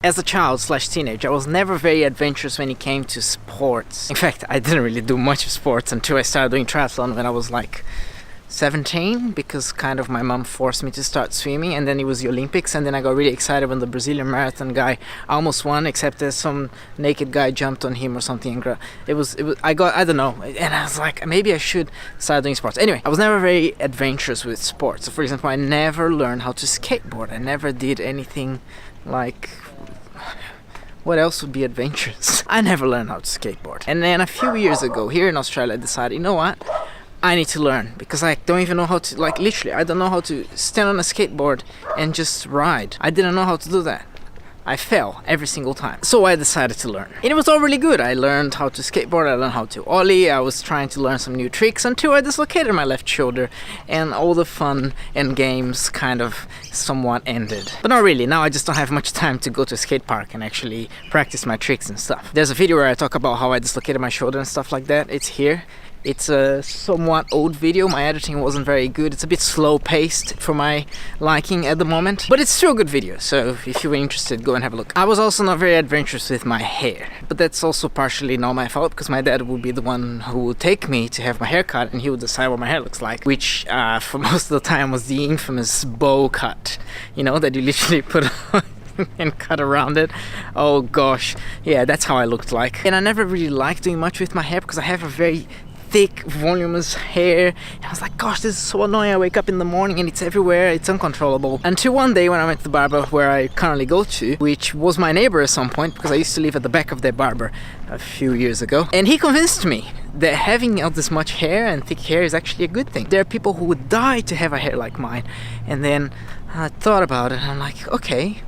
As a child slash teenager, I was never very adventurous when it came to sports. In fact, I didn't really do much of sports until I started doing triathlon when I was like 17, because kind of my mom forced me to start swimming, and then it was the Olympics, and then I got really excited when the Brazilian marathon guy almost won, except that some naked guy jumped on him or something. I don't know, and I was like, maybe I should start doing sports. Anyway, I was never very adventurous with sports. So for example, I never learned how to skateboard. I never did anything like... What else would be adventurous? I never learned how to skateboard. And then a few years ago, here in Australia, I decided, you know what? I need to learn, because I don't even know how to, like, literally, I don't know how to stand on a skateboard and just ride. I didn't know how to do that. I fell every single time. So I decided to learn. And it was all really good. I learned how to skateboard, I learned how to ollie, I was trying to learn some new tricks until I dislocated my left shoulder, and all the fun and games kind of somewhat ended. But not really, now I just don't have much time to go to a skate park and actually practice my tricks and stuff. There's a video where I talk about how I dislocated my shoulder and stuff like that. It's here. It's a somewhat old video. My editing wasn't very good. It's a bit slow paced for my liking at the moment, but it's still a good video, so if you were interested, go and have a look. I was also not very adventurous with my hair, but that's also partially not my fault, because my dad would be the one who would take me to have my hair cut, and he would decide what my hair looks like, which for most of the time was the infamous bow cut, you know, that you literally put on and cut around it. Oh gosh, yeah, that's how I looked like. And I never really liked doing much with my hair because I have a very thick, voluminous hair, and I was like, gosh, this is so annoying. I wake up in the morning and it's everywhere, it's uncontrollable. Until one day when I went to the barber where I currently go to, which was my neighbor at some point, because I used to live at the back of their barber a few years ago, and he convinced me that having all this much hair and thick hair is actually a good thing. There are people who would die to have a hair like mine. And then I thought about it and I'm like, okay,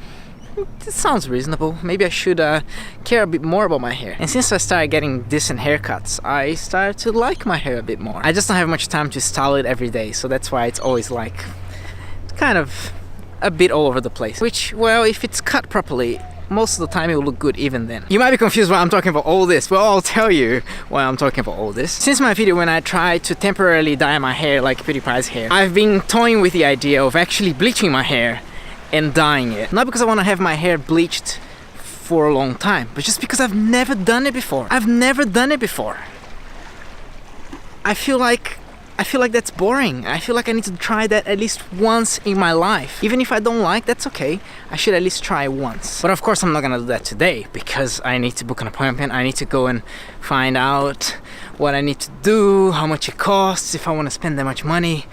this sounds reasonable. Maybe I should care a bit more about my hair. And since I started getting decent haircuts, I started to like my hair a bit more. I just don't have much time to style it every day, so that's why it's always like kind of a bit all over the place. Which, well, if it's cut properly, most of the time it will look good even then. You might be confused why I'm talking about all this. Well, I'll tell you why I'm talking about all this. Since my video when I tried to temporarily dye my hair like PewDiePie's hair, I've been toying with the idea of actually bleaching my hair and dyeing it. Not because I want to have my hair bleached for a long time, but just because I've never done it before. I've never done it before. I feel like that's boring. I feel like I need to try that at least once in my life. Even if I don't like, that's okay. I should at least try once. But of course I'm not gonna do that today, because I need to book an appointment. I need to go and find out what I need to do, how much it costs, if I want to spend that much money.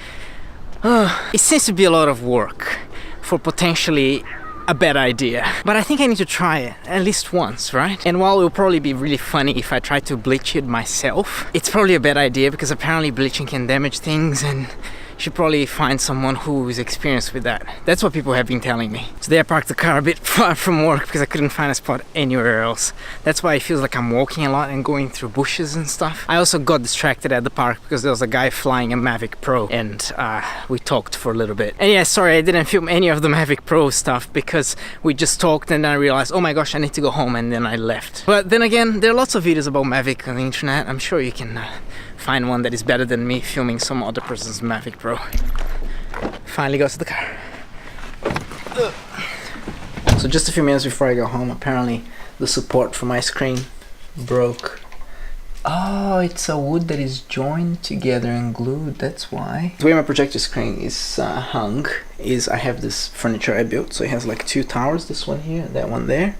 It seems to be a lot of work for potentially a bad idea. But I think I need to try it at least once, right? And while it will probably be really funny if I try to bleach it myself, it's probably a bad idea because apparently bleaching can damage things, and you should probably find someone who is experienced with that. That's what people have been telling me. Today I parked the car a bit far from work because I couldn't find a spot anywhere else. That's why it feels like I'm walking a lot and going through bushes and stuff. I also got distracted at the park because there was a guy flying a Mavic Pro, and we talked for a little bit. And yeah, sorry I didn't film any of the Mavic Pro stuff because we just talked and then I realized, oh my gosh, I need to go home, and then I left. But then again, there are lots of videos about Mavic on the internet. I'm sure you can find one that is better than me filming some other person's Mavic Pro. Finally got to the car. So just a few minutes before I go home, apparently the support for my screen broke. Oh, it's a wood that is joined together and glued, that's why. The way my projector screen is hung is I have this furniture I built, so it has like two towers, this one here, that one there.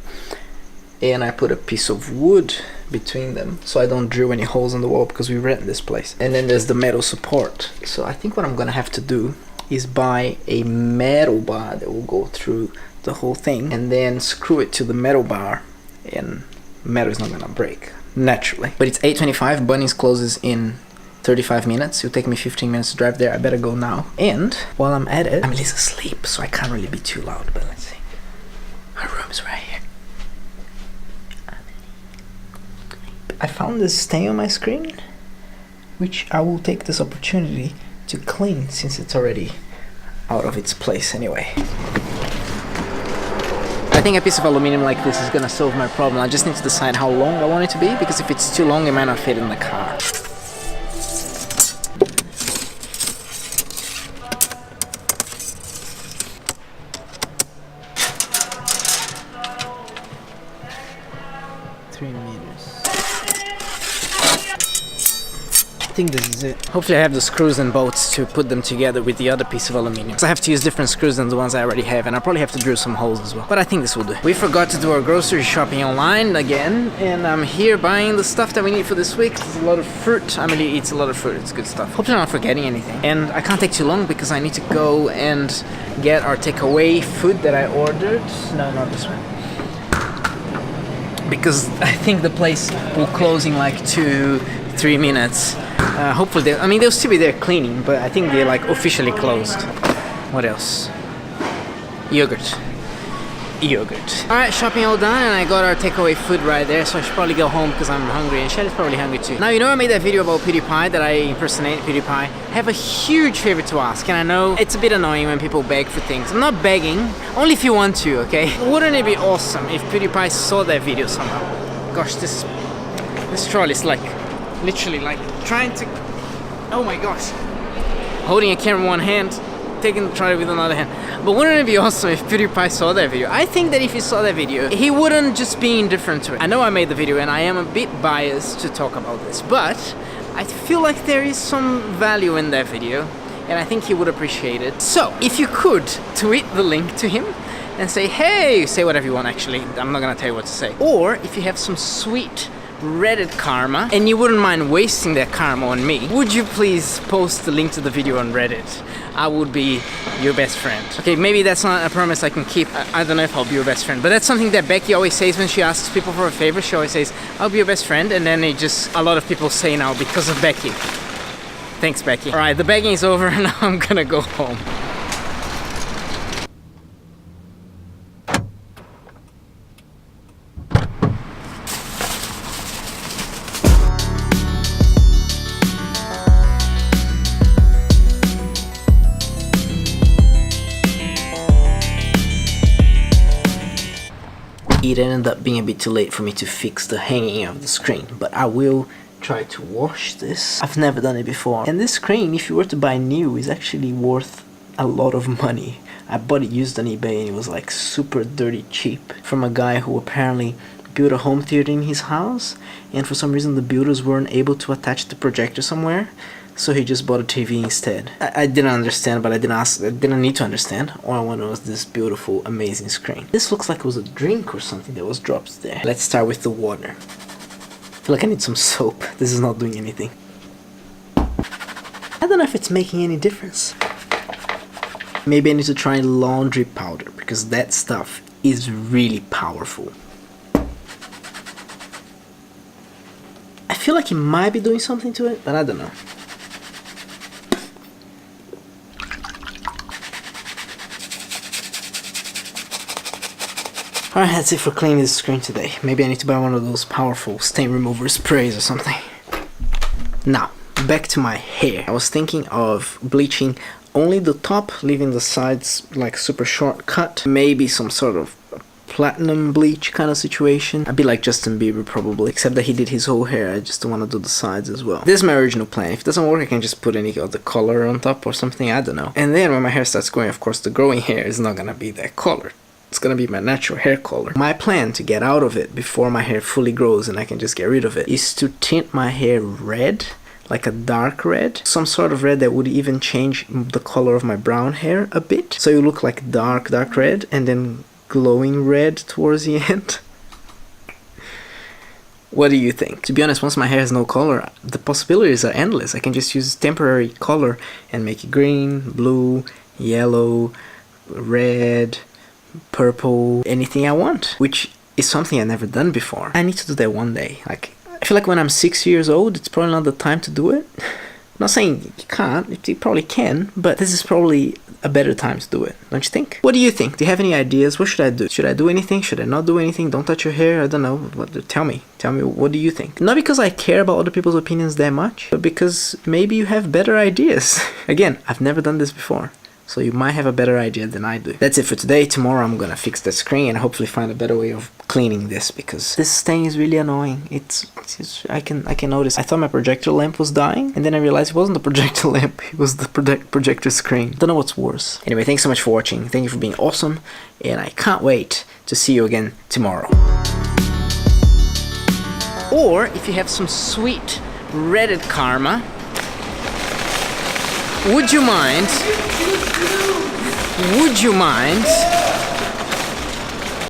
And I put a piece of wood between them so I don't drill any holes in the wall because we rent this place. And then there's the metal support. So I think what I'm gonna have to do is buy a metal bar that will go through the whole thing and then screw it to the metal bar, and metal is not gonna break naturally. But it's 8:25, Bunnings closes in 35 minutes. It'll take me 15 minutes to drive there. I better go now. And while I'm at it, Emily's asleep, so I can't really be too loud, but let's see. Her room's right here. I found this stain on my screen, which I will take this opportunity to clean since it's already out of its place anyway. I think a piece of aluminum like this is gonna solve my problem. I just need to decide how long I want it to be, because if it's too long it might not fit in the car. 3 meters. I think this is it. Hopefully I have the screws and bolts to put them together with the other piece of aluminium. So I have to use different screws than the ones I already have, and I probably have to drill some holes as well. But I think this will do. We forgot to do our grocery shopping online again, and I'm here buying the stuff that we need for this week. There's a lot of fruit. Emily eats a lot of fruit. It's good stuff. Hopefully I'm not forgetting anything. And I can't take too long because I need to go and get our takeaway food that I ordered. No, not this one. Because I think the place will close in like 2-3 minutes. Hopefully they'll still be there cleaning, but I think they're like officially closed. What else? Yogurt. Alright, shopping all done, and I got our takeaway food right there, so I should probably go home because I'm hungry, and Shelly's probably hungry too. Now, you know I made that video about PewDiePie, that I impersonate PewDiePie. I have a huge favor to ask, and I know it's a bit annoying when people beg for things. I'm not begging, only if you want to, okay? Wouldn't it be awesome if PewDiePie saw that video somehow? Gosh, this troll is like, literally like trying to, oh my gosh, holding a camera in one hand, taking the trolley with another hand. But wouldn't it be awesome if PewDiePie saw that video? I think that if he saw that video, he wouldn't just be indifferent to it. I know I made the video and I am a bit biased to talk about this, but I feel like there is some value in that video, and I think he would appreciate it. So, if you could tweet the link to him and say, hey, say whatever you want actually, I'm not gonna tell you what to say. Or if you have some sweet Reddit karma and you wouldn't mind wasting that karma on me, would you please post the link to the video on Reddit? I would be your best friend. Okay, maybe that's not a promise I can keep. I don't know if I'll be your best friend, but that's something that Becky always says when she asks people for a favor. She always says, I'll be your best friend, and then it just, a lot of people say now because of Becky. Thanks, Becky. Alright, the begging is over and now I'm gonna go home. It ended up being a bit too late for me to fix the hanging of the screen, but I will try to wash this. I've never done it before. And this screen, if you were to buy new, is actually worth a lot of money. I bought it used on eBay and it was like super dirty cheap from a guy who apparently built a home theater in his house, and for some reason the builders weren't able to attach the projector somewhere. So he just bought a TV instead. I didn't understand, but I didn't need to understand. All I wanted was this beautiful, amazing screen. This looks like it was a drink or something that was dropped there. Let's start with the water. I feel like I need some soap. This is not doing anything. I don't know if it's making any difference. Maybe I need to try laundry powder, because that stuff is really powerful. I feel like it might be doing something to it, but I don't know. Alright, that's it for cleaning the screen today. Maybe I need to buy one of those powerful stain remover sprays or something. Now, back to my hair. I was thinking of bleaching only the top, leaving the sides like super short cut. Maybe some sort of platinum bleach kind of situation. I'd be like Justin Bieber probably, except that he did his whole hair. I just don't want to do the sides as well. This is my original plan. If it doesn't work, I can just put any other color on top or something, I don't know. And then when my hair starts growing, of course the growing hair is not gonna be that color. It's gonna be my natural hair color. My plan to get out of it before my hair fully grows and I can just get rid of it is to tint my hair red, like a dark red. Some sort of red that would even change the color of my brown hair a bit. So you look like dark red and then glowing red towards the end. What do you think? To be honest, once my hair has no color, the possibilities are endless. I can just use temporary color and make it green, blue, yellow, red, purple, anything I want, which is something I've never done before. I need to do that one day. Like, I feel like when I'm 6 years old, it's probably not the time to do it. I'm not saying you can't, you probably can, but this is probably a better time to do it, don't you think? What do you think? Do you have any ideas? What should I do? Should I do anything? Should I not do anything? Don't touch your hair? I don't know. Tell me, what do you think? Not because I care about other people's opinions that much, but because maybe you have better ideas. Again, I've never done this before, so you might have a better idea than I do. That's it for today. Tomorrow I'm gonna fix the screen and hopefully find a better way of cleaning this, because this stain is really annoying. I can notice. I thought my projector lamp was dying, and then I realized it wasn't the projector lamp, it was the projector screen. Don't know what's worse. Anyway, thanks so much for watching. Thank you for being awesome, and I can't wait to see you again tomorrow. Or if you have some sweet Reddit karma, would you mind